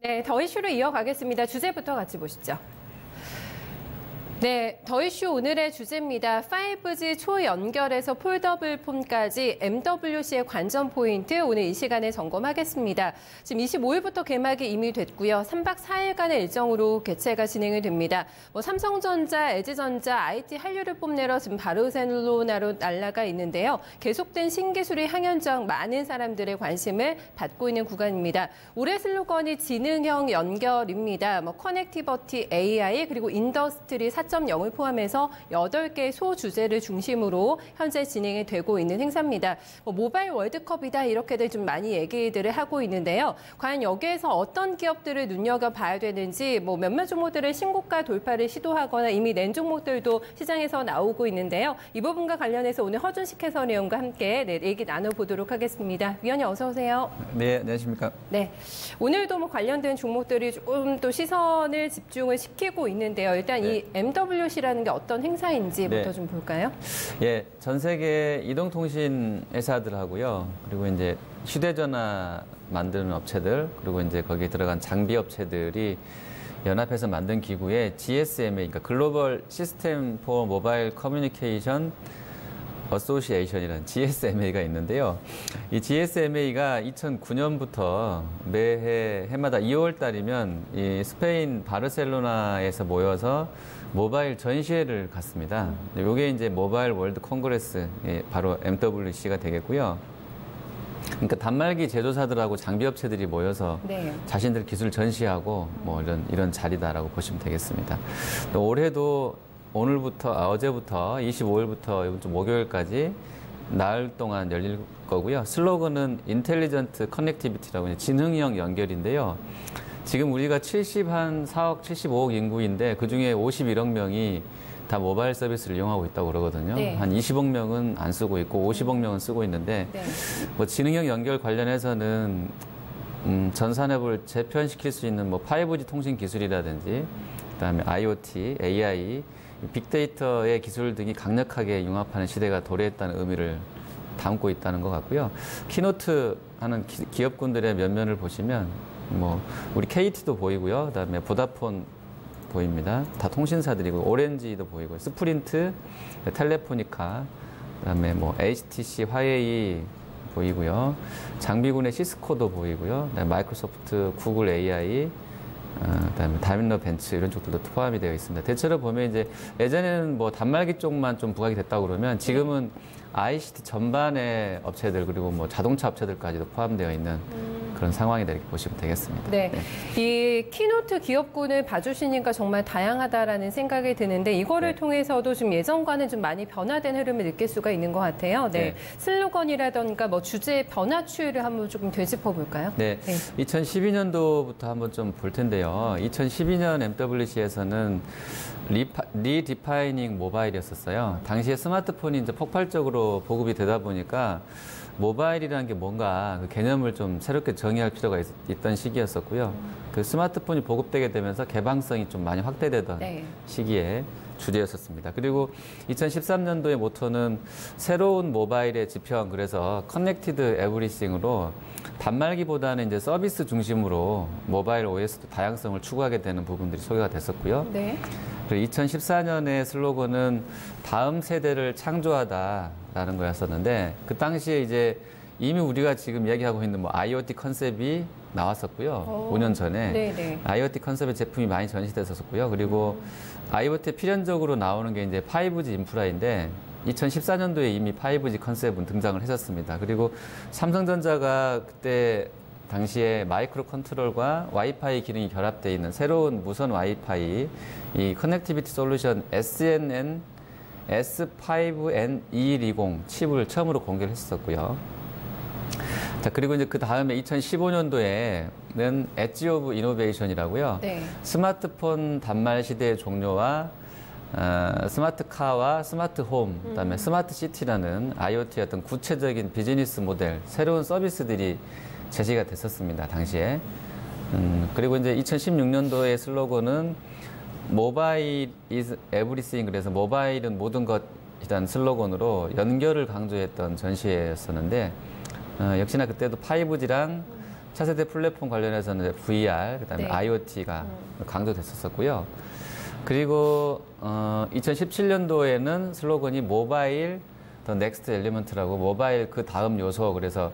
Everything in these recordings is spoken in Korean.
네, 더 이슈로 이어가겠습니다. 주제부터 같이 보시죠. 네, 더 이슈 오늘의 주제입니다. 5G 초연결에서 폴더블 폰까지 MWC의 관전 포인트 오늘 이 시간에 점검하겠습니다. 지금 25일부터 개막이 이미 됐고요. 3박 4일간의 일정으로 개최가 진행이 됩니다. 삼성전자, LG전자, IT 한류를 뽐내러 지금 바르셀로나로 날아가 있는데요. 계속된 신기술의 향연장 많은 사람들의 관심을 받고 있는 구간입니다. 올해 슬로건이 지능형 연결입니다. 커넥티버티 AI 그리고 인더스트리 4.0을 포함해서 8개의 소주제를 중심으로 현재 진행이 되고 있는 행사입니다. 모바일 월드컵이다 이렇게들 좀 많이 얘기들을 하고 있는데요. 과연 여기에서 어떤 기업들을 눈여겨봐야 되는지 몇몇 종목들을 신고가 돌파를 시도하거나 이미 낸 종목들도 시장에서 나오고 있는데요. 이 부분과 관련해서 오늘 허준식 해설위원과 함께 얘기 나눠보도록 하겠습니다. 위원님 어서 오세요. 네, 안녕하십니까. 네, 오늘도 관련된 종목들이 조금 또 시선을 집중을 시키고 있는데요. 일단 이 MWC라는 게 어떤 행사인지부터 좀 볼까요? 예, 전 세계 이동통신 회사들하고요. 그리고 이제 휴대전화 만드는 업체들, 그리고 이제 거기에 들어간 장비 업체들이 연합해서 만든 기구에 GSMA, 그러니까 글로벌 시스템 포 모바일 커뮤니케이션 어소시에이션이라는 GSMA가 있는데요. 이 GSMA가 2009년부터 매해 해마다 2월 달이면 이 스페인 바르셀로나에서 모여서 모바일 전시회를 갖습니다. 이게 이제 모바일 월드 콩그레스, 바로 MWC가 되겠고요. 그러니까 단말기 제조사들하고 장비업체들이 모여서 자신들 기술 전시하고 이런 자리다라고 보시면 되겠습니다. 또 올해도 어제부터 25일부터 이번 주 목요일까지 나흘 동안 열릴 거고요. 슬로건은 인텔리전트 커넥티비티라고 지능형 연결인데요. 지금 우리가 4억 75억 인구인데 그중에 51억 명이 다 모바일 서비스를 이용하고 있다고 그러거든요. 한 20억 명은 안 쓰고 있고 50억 명은 쓰고 있는데 지능형 연결 관련해서는 전 산업을 재편시킬 수 있는 5G 통신 기술이라든지 그다음에 IoT, AI, 빅데이터의 기술 등이 강력하게 융합하는 시대가 도래했다는 의미를 담고 있다는 것 같고요. 키노트 하는 기업군들의 면면을 보시면 우리 KT도 보이고요. 그다음에 보다폰 보입니다. 다 통신사들이고 오렌지도 보이고 스프린트, 텔레포니카, 그다음에 HTC, 화웨이 보이고요. 장비군의 시스코도 보이고요. 그다음에 마이크로소프트, 구글 AI, 그다음에 다임러 벤츠 이런 쪽들도 포함이 되어 있습니다. 대체로 보면 이제 예전에는 단말기 쪽만 좀 부각이 됐다고 그러면 지금은 ICT 전반의 업체들 그리고 자동차 업체들까지도 포함되어 있는 그런 상황이다 이렇게 보시면 되겠습니다. 네. 이 키노트 기업군을 봐주시니까 정말 다양하다라는 생각이 드는데 이거를 통해서도 좀 예전과는 좀 많이 변화된 흐름을 느낄 수가 있는 것 같아요. 슬로건이라던가 주제 변화 추이를 한번 조금 되짚어 볼까요? 네. 2012년도부터 한번 좀 볼 텐데요. 2012년 MWC에서는 리디파이닝 모바일이었었어요. 당시에 스마트폰이 이제 폭발적으로 보급이 되다 보니까 모바일이라는 게 뭔가 그 개념을 좀 새롭게 정의할 필요가 있던 시기였었고요. 그 스마트폰이 보급되게 되면서 개방성이 좀 많이 확대되던 시기에 주제였었습니다. 그리고 2013년도의 모토는 새로운 모바일의 지평, 그래서 커넥티드 에브리싱으로 단말기보다는 이제 서비스 중심으로 모바일 OS도 다양성을 추구하게 되는 부분들이 소개가 됐었고요. 그리고 2014년의 슬로건은 다음 세대를 창조하다라는 거였었는데 그 당시에 이제 이미 우리가 지금 얘기하고 있는 IoT 컨셉이 나왔었고요. 5년 전에 IoT 컨셉의 제품이 많이 전시됐었고요. 그리고 IoT에 필연적으로 나오는 게 이제 5G 인프라인데 2014년도에 이미 5G 컨셉은 등장을 했었습니다. 그리고 삼성전자가 그때 당시에 마이크로 컨트롤과 와이파이 기능이 결합되어 있는 새로운 무선 와이파이 이 커넥티비티 솔루션 SNN S5N2120 칩을 처음으로 공개를 했었고요. 자, 그리고 이제 그 다음에 2015년도에는 엣지 오브 이노베이션이라고요. 스마트폰 단말 시대의 종료와 스마트카와 스마트홈, 그다음에 스마트시티라는 IoT의 어떤 구체적인 비즈니스 모델, 새로운 서비스들이 제시가 됐었습니다, 당시에. 그리고 이제 2016년도의 슬로건은 모바일 is everything, 그래서 모바일은 모든 것이라는 슬로건으로 연결을 강조했던 전시회였었는데, 역시나 그때도 5G랑 차세대 플랫폼 관련해서는 VR, 그다음에 네. IoT가 강조됐었고요. 그리고 2017년도에는 슬로건이 모바일 더 넥스트 엘리먼트라고 모바일 그 다음 요소 그래서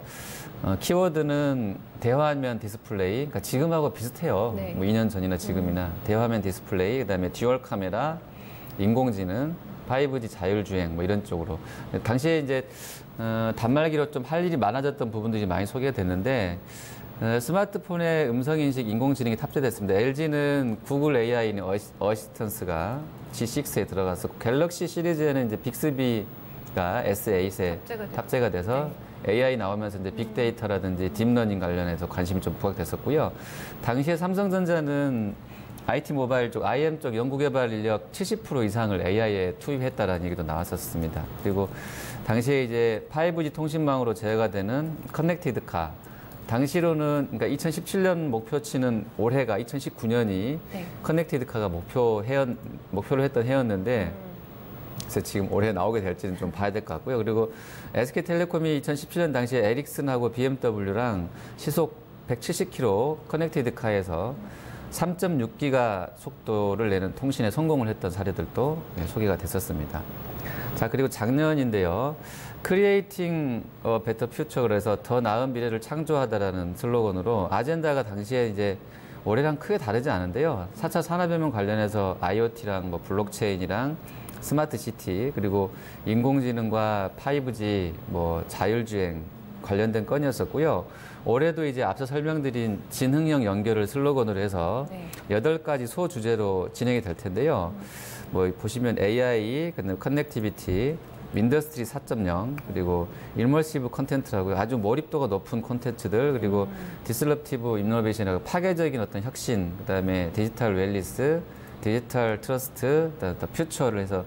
키워드는 대화면 디스플레이, 그러니까 지금하고 비슷해요. 네. 뭐 2년 전이나 지금이나 대화면 디스플레이, 그다음에 듀얼 카메라, 인공지능, 5G 자율주행 뭐 이런 쪽으로 당시에 이제 단말기로 좀 할 일이 많아졌던 부분들이 많이 소개가 됐는데 스마트폰에 음성인식 인공지능이 탑재됐습니다. LG는 구글 AI인 어시스턴스가 G6에 들어갔었고 갤럭시 시리즈에는 이제 빅스비가 S8에 탑재가 돼서 AI 나오면서 이제 빅데이터라든지 딥러닝 관련해서 관심이 좀 부각됐었고요. 당시에 삼성전자는 IT 모바일 쪽, IM 쪽 연구개발 인력 70% 이상을 AI에 투입했다라는 얘기도 나왔었습니다. 그리고 당시에 이제 5G 통신망으로 제어가 되는 커넥티드 카. 당시로는 그러니까 2017년 목표치는 올해가 2019년이 네. 커넥티드 카가 목표로 했던 해였는데 그래서 지금 올해 나오게 될지는 좀 봐야 될 것 같고요. 그리고 SK텔레콤이 2017년 당시에 에릭슨하고 BMW랑 시속 170km 커넥티드 카에서 3.6기가 속도를 내는 통신에 성공을 했던 사례들도 소개가 됐었습니다. 자, 그리고 작년인데요. Creating a Better Future 그래서 더 나은 미래를 창조하다라는 슬로건으로 아젠다가 당시에 이제 올해랑 크게 다르지 않은데요. 4차 산업혁명 관련해서 IoT랑 뭐 블록체인이랑 스마트 시티 그리고 인공지능과 5G 뭐 자율주행 관련된 건이었었고요. 올해도 이제 앞서 설명드린 지능형 연결을 슬로건으로 해서 8가지 소주제로 진행이 될 텐데요. 뭐 보시면 AI, 커넥티비티, 인더스트리 4.0 그리고 일머시브 컨텐츠라고 아주 몰입도가 높은 콘텐츠들 그리고 디스럽티브 이노베이션이라고 파괴적인 어떤 혁신 그다음에 디지털 웰리스 디지털 트러스트, 더 퓨처를 해서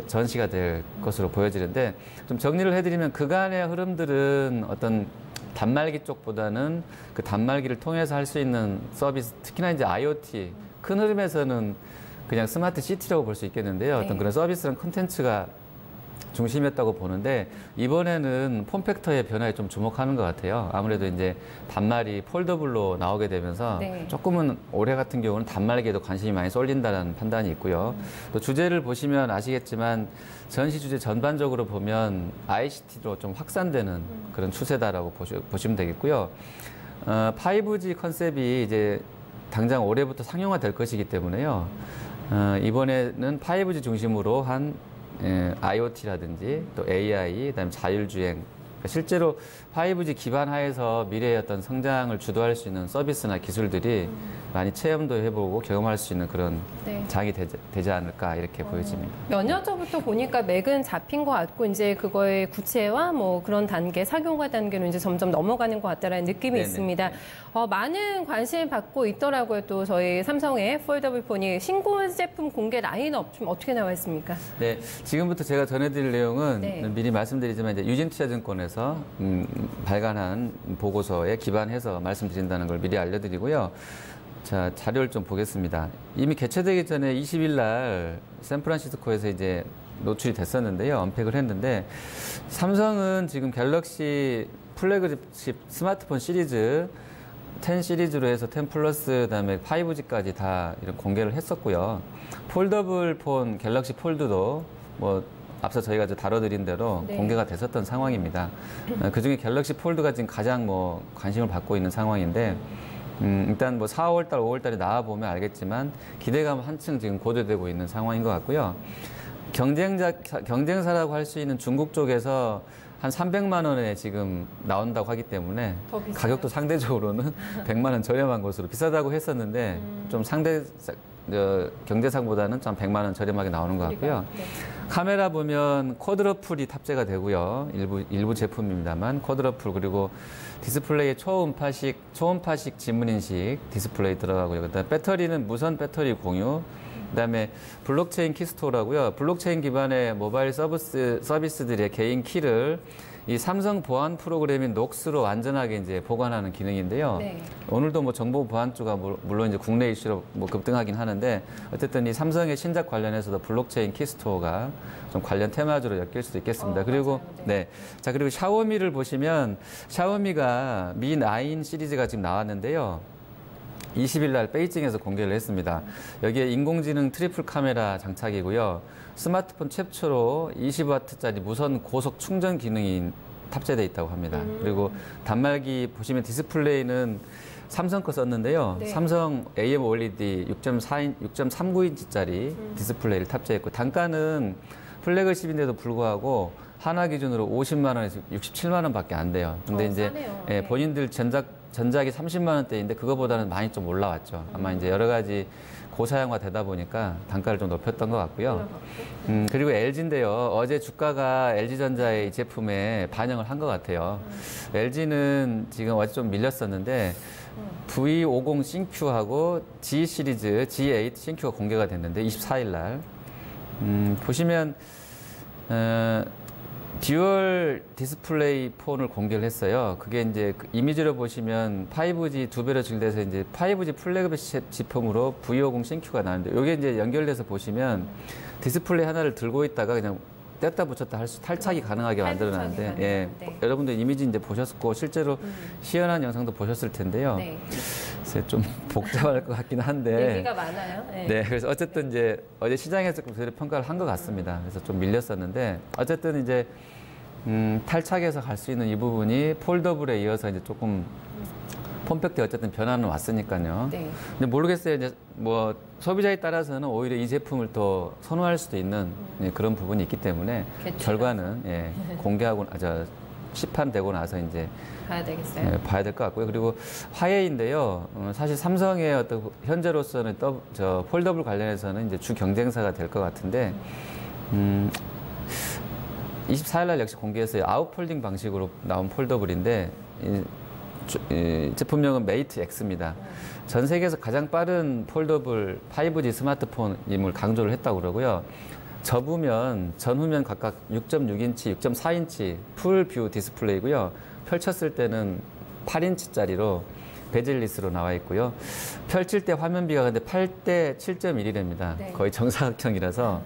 전시가 될 것으로 보여지는데 좀 정리를 해드리면 그간의 흐름들은 어떤 단말기 쪽보다는 그 단말기를 통해서 할 수 있는 서비스, 특히나 이제 IoT 큰 흐름에서는 그냥 스마트 시티라고 볼 수 있겠는데요. 어떤 그런 서비스랑 콘텐츠가 중심이었다고 보는데 이번에는 폼팩터의 변화에 좀 주목하는 것 같아요. 아무래도 이제 단말이 폴더블로 나오게 되면서 조금은 올해 같은 경우는 단말기에도 관심이 많이 쏠린다는 판단이 있고요. 또 주제를 보시면 아시겠지만 전시 주제 전반적으로 보면 ICT로 좀 확산되는 그런 추세다라고 보시면 되겠고요. 5G 컨셉이 이제 당장 올해부터 상용화될 것이기 때문에요. 이번에는 5G 중심으로 한 IoT라든지 또 AI, 그다음에 자율주행. 실제로 5G 기반 하에서 미래의 어떤 성장을 주도할 수 있는 서비스나 기술들이 많이 체험도 해보고 경험할 수 있는 그런 장이 되지 않을까 이렇게 보여집니다. 몇 년 전부터 보니까 맥은 잡힌 것 같고 이제 그거의 구체화 뭐 그런 단계, 상용화 단계로 이제 점점 넘어가는 것 같다라는 느낌이 있습니다. 많은 관심을 받고 있더라고요. 또 저희 삼성의 폴더블 폰이 신고 제품 공개 라인업 좀 어떻게 나와 있습니까? 네, 지금부터 제가 전해드릴 내용은 미리 말씀드리지만 이제 유진투자증권에서 발간한 보고서에 기반해서 말씀드린다는 걸 미리 알려드리고요. 자, 자료를 좀 보겠습니다. 이미 개최되기 전에 20일 날 샌프란시스코에서 이제 노출이 됐었는데요. 언팩을 했는데 삼성은 지금 갤럭시 플래그십 스마트폰 시리즈 10 시리즈로 해서 10 플러스 그다음에 5G까지 다 이런 공개를 했었고요. 폴더블 폰 갤럭시 폴드도 뭐 앞서 저희가 다뤄드린 대로 공개가 됐었던 상황입니다. 그중에 갤럭시 폴드가 지금 가장 뭐 관심을 받고 있는 상황인데 일단 뭐 4월달, 5월달에 나와보면 알겠지만 기대감 한층 지금 고조되고 있는 상황인 것 같고요. 경쟁사라고 할 수 있는 중국 쪽에서 한 300만 원에 지금 나온다고 하기 때문에 가격도 상대적으로는 100만 원 저렴한 것으로 비싸다고 했었는데 좀 경제상보다는 좀 100만 원 저렴하게 나오는 것 같고요. 카메라 보면 쿼드러플이 탑재가 되고요. 일부 제품입니다만 쿼드러플 그리고 디스플레이에 초음파식 지문인식 디스플레이 들어가고요. 그다음에 배터리는 무선 배터리 공유. 그다음에 블록체인 키스토어라고요. 블록체인 기반의 모바일 서비스들의 개인 키를 이 삼성 보안 프로그램인 녹스로 완전하게 이제 보관하는 기능인데요. 네. 오늘도 뭐 정보 보안주가 물론 이제 국내 이슈로 뭐 급등하긴 하는데 어쨌든 이 삼성의 신작 관련해서도 블록체인 키스토어가 좀 관련 테마주로 엮일 수도 있겠습니다. 그리고 맞아요. 네. 자 그리고 샤오미를 보시면 샤오미가 미 9 시리즈가 지금 나왔는데요. 20일 날 베이징에서 공개를 했습니다. 여기에 인공지능 트리플 카메라 장착이고요. 스마트폰 최초로 20W짜리 무선 고속 충전 기능이 탑재되어 있다고 합니다. 그리고 단말기 보시면 디스플레이는 삼성 거 썼는데요. 네. 삼성 AMOLED 6.39인치짜리 디스플레이를 탑재했고 단가는 플래그십인데도 불구하고 하나 기준으로 50만 원에서 67만 원밖에 안 돼요. 근데 이제 싸네요. 예, 네. 본인들 전작이 30만 원대인데 그거보다는 많이 좀 올라왔죠. 아마 이제 여러 가지 고사양화 되다 보니까 단가를 좀 높였던 것 같고요. 그리고 LG인데요. 어제 주가가 LG전자의 제품에 반영을 한 것 같아요. LG는 지금 어제 좀 밀렸었는데 V50 싱큐하고 G 시리즈 G8 싱큐가 공개가 됐는데 24일 날 보시면 듀얼 디스플레이 폰을 공개를 했어요. 그게 이제 그 이미지로 보시면 5G 두 배로 증대해서 이제 5G 플래그십 제품으로 V50 싱큐가 나왔는데 이게 이제 연결돼서 보시면 디스플레이 하나를 들고 있다가 그냥 뗐다 붙였다 할 수 탈착이 가능하게 만들어놨는데 예, 네. 여러분들 이미지 이제 보셨고 실제로 시연한 영상도 보셨을 텐데요. 네. 그래서 좀 복잡할 것 같긴 한데 얘기가 많아요. 네. 네, 그래서 어쨌든 이제 어제 시장에서 그대로 평가를 한 것 같습니다. 그래서 좀 밀렸었는데 어쨌든 이제 탈착해서 갈 수 있는 이 부분이 폴더블에 이어서 이제 조금 폼팩트에 어쨌든 변화는 왔으니까요. 네. 근데 모르겠어요. 이제 뭐 소비자에 따라서는 오히려 이 제품을 더 선호할 수도 있는 예, 그런 부분이 있기 때문에 개최라서. 결과는 예, 공개하고 시판되고 나서 이제 봐야 되겠어요. 예, 봐야 될 것 같고요. 그리고 화웨이인데요. 사실 삼성의 어떤 현재로서는 저 폴더블 관련해서는 이제 주 경쟁사가 될 것 같은데 24일 날 역시 공개했어요. 아웃폴딩 방식으로 나온 폴더블인데 이 제품명은 메이트 X입니다. 전 세계에서 가장 빠른 폴더블 5G 스마트폰임을 강조를 했다고 그러고요. 전후면 각각 6.6인치, 6.4인치 풀 뷰 디스플레이고요. 펼쳤을 때는 8인치짜리로 베젤리스로 나와 있고요. 펼칠 때 화면비가 근데 8대 7.1이랍니다. 네. 거의 정사각형이라서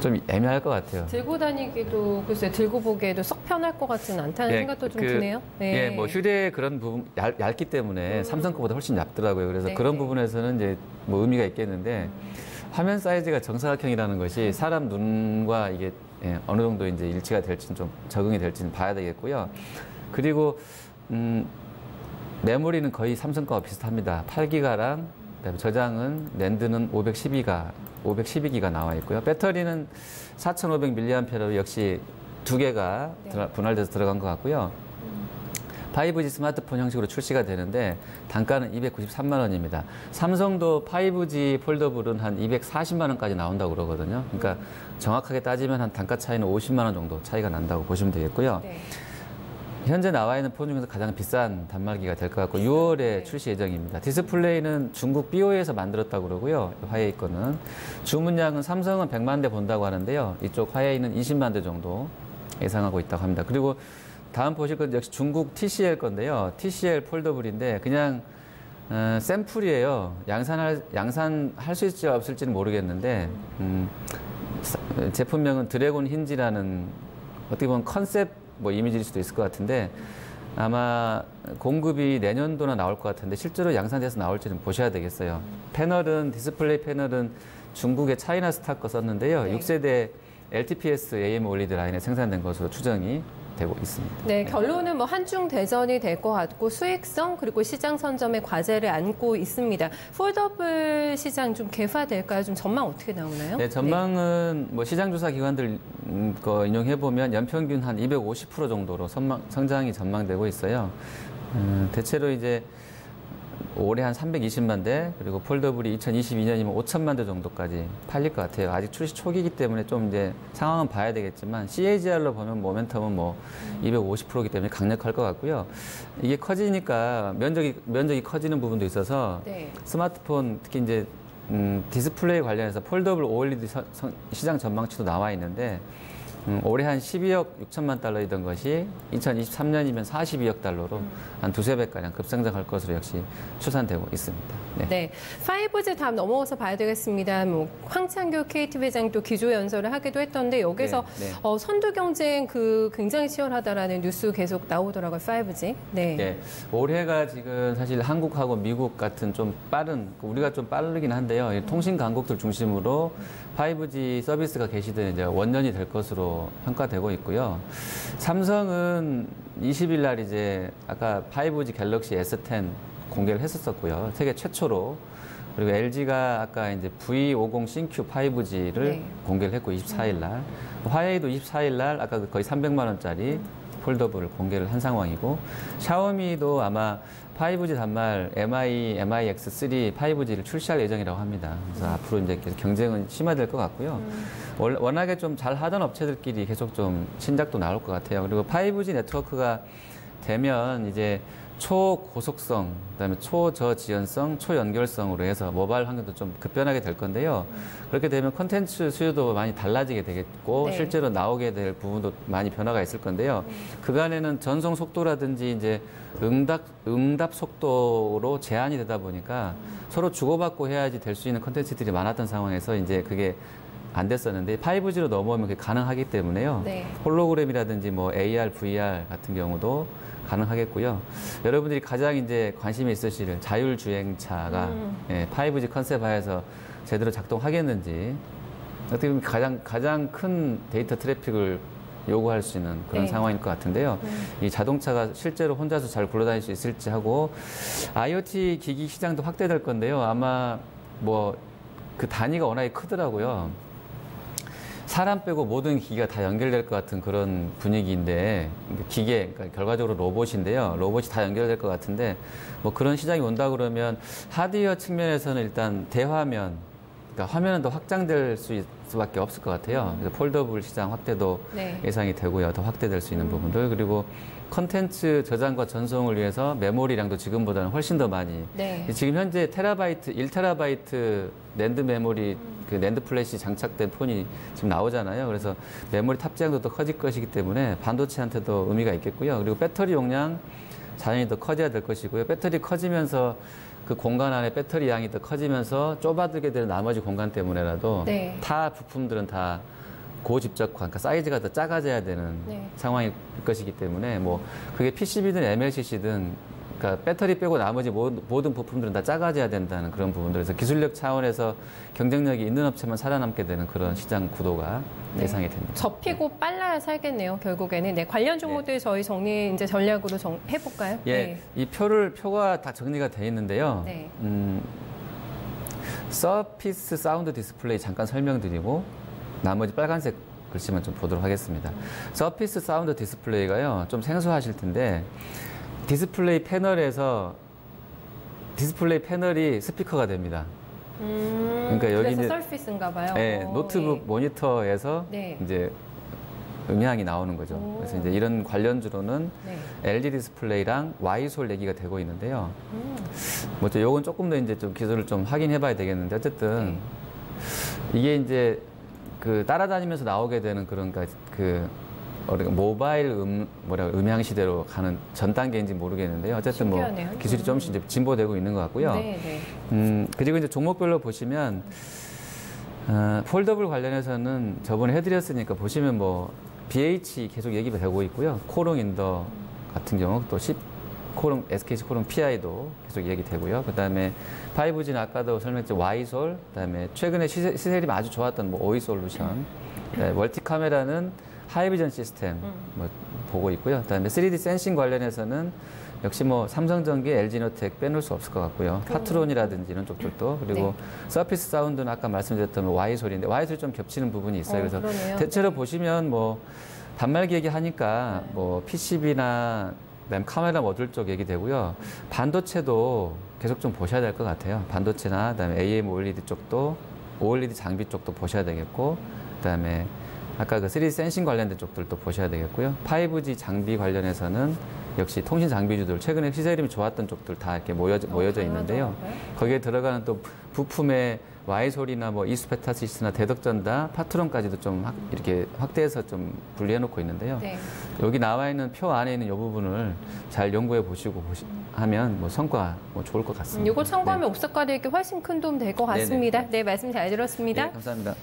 좀 애매할 것 같아요. 들고 다니기도 글쎄 들고 보기에도 썩 편할 것 같지는 않다는 생각도 좀 드네요. 예, 뭐 휴대 그런 부분 얇기 때문에 삼성 거보다 훨씬 얇더라고요. 그래서 네, 그런 네. 부분에서는 이제 뭐 의미가 있겠는데 화면 사이즈가 정사각형이라는 것이 사람 눈과 이게 예, 어느 정도 이제 일치가 될지는 좀 적응이 될지는 봐야 되겠고요. 그리고 메모리는 거의 삼성 거와 비슷합니다. 8기가랑 그다음에 저장은 랜드는 512기가 나와 있고요. 배터리는 4,500mAh로 역시 두 개가 네. 분할돼서 들어간 것 같고요. 5G 스마트폰 형식으로 출시가 되는데 단가는 293만 원입니다. 삼성도 5G 폴더블은 한 240만 원까지 나온다고 그러거든요. 그러니까 정확하게 따지면 한 단가 차이는 50만 원 정도 차이가 난다고 보시면 되겠고요. 네. 현재 나와 있는 폰 중에서 가장 비싼 단말기가 될 것 같고 6월에 출시 예정입니다. 디스플레이는 중국 BO에서 만들었다고 그러고요. 화웨이 거는 주문량은 삼성은 100만 대 본다고 하는데요. 이쪽 화웨이는 20만 대 정도 예상하고 있다고 합니다. 그리고 다음 보실 건 역시 중국 TCL 건데요. TCL 폴더블인데 그냥 샘플이에요. 양산할 수 있을지 없을지는 모르겠는데 제품명은 드래곤 힌지라는 어떻게 보면 컨셉 뭐 이미지일 수도 있을 것 같은데 아마 공급이 내년도나 나올 것 같은데 실제로 양산돼서 나올지는 보셔야 되겠어요. 디스플레이 패널은 중국의 차이나 스타 거 썼는데요. 네. 6세대 LTPS AMOLED 라인에 생산된 것으로 추정이 되고 있습니다. 네, 결론은 뭐 한중 대전이 될 것 같고 수익성 그리고 시장 선점의 과제를 안고 있습니다. 폴더블 시장 좀 개화될까요? 좀 전망 어떻게 나오나요? 네, 전망은 뭐 시장조사 기관들 거 인용해 보면 연평균 한 250% 정도로 성장이 전망되고 있어요. 대체로 이제 올해 한 320만 대 그리고 폴더블이 2022년이면 5천만 대 정도까지 팔릴 것 같아요. 아직 출시 초기이기 때문에 좀 이제 상황은 봐야 되겠지만 CAGR로 보면 모멘텀은 뭐 250%이기 때문에 강력할 것 같고요. 이게 커지니까 면적이 커지는 부분도 있어서 네. 스마트폰 특히 이제 디스플레이 관련해서 폴더블 OLED 시장 전망치도 나와 있는데 올해 한 12억 6천만 달러이던 것이 2023년이면 42억 달러로 한 두세 배가량 급성장할 것으로 역시 추산되고 있습니다. 네. 네. 5G 다음 넘어가서 봐야 되겠습니다. 뭐 황창규 KT 회장 또 기조 연설을 하기도 했던데 여기서 네, 네. 선두 경쟁 굉장히 치열하다라는 뉴스 계속 나오더라고요. 5G. 네. 네. 올해가 지금 사실 한국하고 미국 같은 좀 빠른, 우리가 좀 빠르긴 한데요. 통신 강국들 중심으로 5G 서비스가 개시된 이제 원년이 될 것으로 평가되고 있고요. 삼성은 20일 날 이제 아까 5G 갤럭시 S10 공개를 했었고요. 세계 최초로. 그리고 LG가 아까 이제 V50 신큐 5G를 네. 공개를 했고 24일 날. 화웨이도 24일 날 아까 거의 300만 원짜리 폴더블을 공개를 한 상황이고, 샤오미도 아마 5G 단말 MI-X3 5G를 출시할 예정이라고 합니다. 그래서 앞으로 이제 계속 경쟁은 심화될 것 같고요. 워낙에 좀 잘 하던 업체들끼리 계속 좀 신작도 나올 것 같아요. 그리고 5G 네트워크가 되면 이제 초고속성, 그다음에 초저지연성, 초연결성으로 해서 모바일 환경도 좀 급변하게 될 건데요. 그렇게 되면 콘텐츠 수요도 많이 달라지게 되겠고, 네. 실제로 나오게 될 부분도 많이 변화가 있을 건데요. 그간에는 전송 속도라든지 이제 응답 속도로 제한이 되다 보니까 서로 주고받고 해야지 될 수 있는 콘텐츠들이 많았던 상황에서 이제 그게 안 됐었는데 5G로 넘어오면 그게 가능하기 때문에요. 네. 홀로그램이라든지 뭐 AR, VR 같은 경우도 가능하겠고요. 여러분들이 가장 이제 관심이 있으실 자율주행차가 5G 컨셉 하에서 제대로 작동하겠는지, 어떻게 보면 가장 큰 데이터 트래픽을 요구할 수 있는 그런 네. 상황일 것 같은데요. 이 자동차가 실제로 혼자서 잘 굴러다닐 수 있을지 하고, IoT 기기 시장도 확대될 건데요. 아마 뭐 그 단위가 워낙에 크더라고요. 사람 빼고 모든 기기가 다 연결될 것 같은 그런 분위기인데, 기계, 그러니까 결과적으로 로봇인데요. 로봇이 다 연결될 것 같은데, 뭐 그런 시장이 온다 그러면 하드웨어 측면에서는 일단 대화면, 그러니까 화면은 더 확장될 수밖에 없을 것 같아요. 그래서 폴더블 시장 확대도 네. 예상이 되고요. 더 확대될 수 있는 부분들. 그리고 컨텐츠 저장과 전송을 위해서 메모리량도 지금보다는 훨씬 더 많이. 네. 지금 현재 테라바이트, 1테라바이트 낸드 메모리, 그 낸드 플래시 장착된 폰이 지금 나오잖아요. 그래서 메모리 탑재량도 더 커질 것이기 때문에 반도체한테도 의미가 있겠고요. 그리고 배터리 용량 당연히 더 커져야 될 것이고요. 배터리 커지면서 그 공간 안에 배터리 양이 더 커지면서 좁아들게 되는 나머지 공간 때문에라도 네. 타 부품들은 다 고집적화, 그러니까 사이즈가 더 작아져야 되는 네. 상황일 것이기 때문에 뭐 그게 PCB든 MLCC든 그러니까 배터리 빼고 나머지 모든 부품들은 다 작아져야 된다는 그런 부분들에서 기술력 차원에서 경쟁력이 있는 업체만 살아남게 되는 그런 시장 구도가 네. 예상이 됩니다. 접히고 빨라야 살겠네요. 결국에는. 네, 관련 종목들 저희 정리 이제 전략으로 해볼까요? 예, 네. 이 표가 다 정리가 돼 있는데요. 네. 서피스 사운드 디스플레이 잠깐 설명드리고 나머지 빨간색 글씨만 좀 보도록 하겠습니다. 서피스 사운드 디스플레이가요, 좀 생소하실 텐데 디스플레이 패널이 스피커가 됩니다. 그러니까 여기 그래서 서피스인가 봐요. 네, 노트북 예. 모니터에서 네. 이제 음향이 나오는 거죠. 그래서 이제 이런 관련주로는 네. LG 디스플레이랑 Y솔 얘기가 되고 있는데요. 뭐죠? 요건 조금 더 이제 좀 기술을 좀 확인해봐야 되겠는데 어쨌든 이게 이제 그 따라다니면서 나오게 되는 그런 그 모바일 음향 시대로 가는 전 단계인지 모르겠는데요. 어쨌든 신기하네요. 뭐 기술이 조금씩 이제 진보되고 있는 것 같고요. 네, 네. 그리고 이제 종목별로 보시면 폴더블 관련해서는 저번에 해드렸으니까 보시면 뭐 BH 계속 얘기가 되고 있고요. 코롱 인더 같은 경우 또 SKC 코롱 PI도 계속 얘기되고요. 그다음에 5G는 아까도 설명했죠. Y솔, 그다음에 최근에 시세림이 아주 좋았던 뭐 오이 솔루션, 멀티 카메라는 하이비전 시스템 뭐 보고 있고요. 그다음에 3D 센싱 관련해서는 역시 뭐 삼성전기, LG노텍 빼놓을 수 없을 것 같고요. 파트론이라든지 이런 쪽들도, 그리고 서피스 사운드는 아까 말씀드렸던 Y솔인데 Y솔이 좀 겹치는 부분이 있어요. 그래서 그러네요. 대체로 보시면 뭐 단말기 얘기하니까 뭐 PCB나 그다음에 카메라 모듈 쪽 얘기되고요. 반도체도 계속 좀 보셔야 될 것 같아요. 반도체나 그다음에 AM OLED 쪽도 OLED 장비 쪽도 보셔야 되겠고, 그다음에 아까 그 3D 센싱 관련된 쪽들도 보셔야 되겠고요. 5G 장비 관련해서는 역시 통신 장비주들 최근에 시세림이 좋았던 쪽들 다 이렇게 모여져 있는데요. 거기에 들어가는 또 부품의 와이솔이나 뭐 이수페타시스나 대덕전다, 파트론까지도 좀 이렇게 확대해서 좀 분리해놓고 있는데요. 네. 여기 나와 있는 표 안에 있는 이 부분을 잘 연구해 보시고 하면 뭐 성과 뭐 좋을 것 같습니다. 이거 참고하면 옥석가리에게 훨씬 큰 도움 될 것 같습니다. 네, 말씀 잘 들었습니다. 네, 감사합니다.